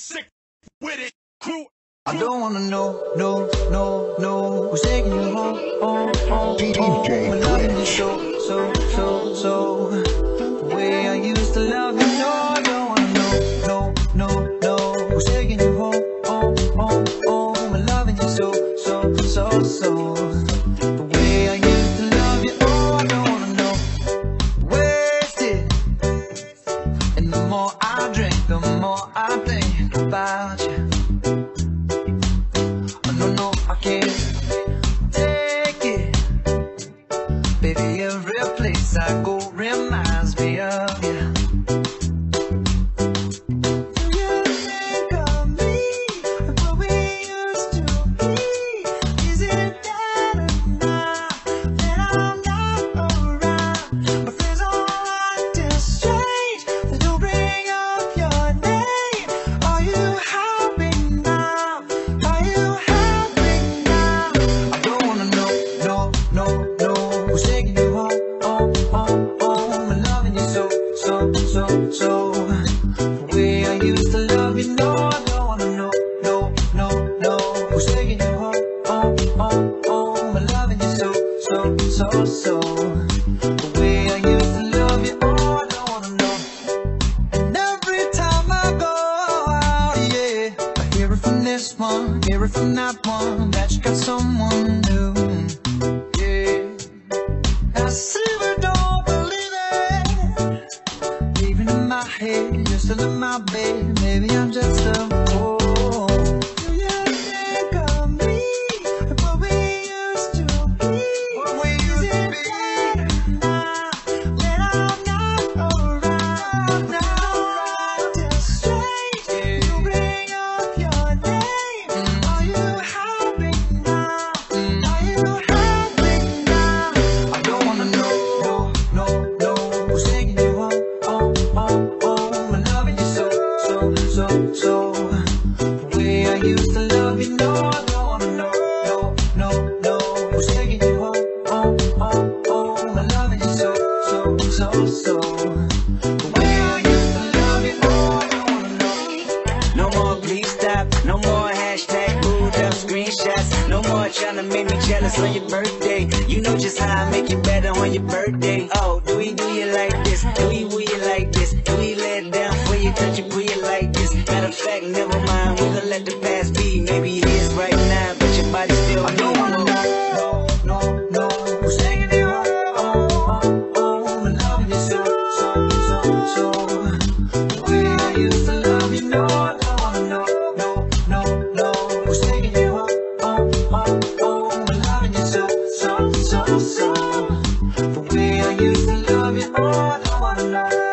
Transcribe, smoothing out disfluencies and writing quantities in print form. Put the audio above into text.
sick with it, crew. I don't wanna know who's taking you home, DJ and loving you so. The way I used to love you, no, I don't wanna know who's taking you home, and loving you so. The way I used to love you, oh, I don't wanna know. Wasted, and the more I drink, the more I think about you. No, I can't take it. Baby, every place I go reminds me of you. Do you think of me and what we used to be? Is it that enough that I'm not around? My friends all acting strange, they don't bring up your name. Are you happy now? Are you happy? I don't wanna know who's taking you home, and loving you so. The way I used to love you, no, I don't wanna know who's taking you home, and loving you so. The way I used to love you, oh, I don't wanna know. And every time I go out, yeah, I hear it from this one, hear it from that one, that you got someone new. I still don't believe it. Even in my head, you're still in my bed. Maybe I'm just a fool. Do you think of me and what we used to be? Is it better now that I'm not around? Now acting strange, you bring up your name. Are you happy now? Are you happy now? I don't wanna know who's taking you home, and loving you so. The way I used to love you, no, I don't wanna know who's taking you home, and loving you so. The way I used to love you, oh, I don't wanna know. No more please stop, no more hashtag booed up screenshots. No more trying to make me jealous on your birthday. You know just how I make you better on your birthday. Oh, do you like this? Do you like this? Do we let down for you, touch you, put you like this? Matter of fact, never mind, we gon' let the past be. Maybe it is right now, but your body still I don't wanna know who's taking you home, and loving you so. The way I used to love you, no, I don't wanna know who's taking you home, and loving you so. The way I used to love you, oh, I don't wanna know.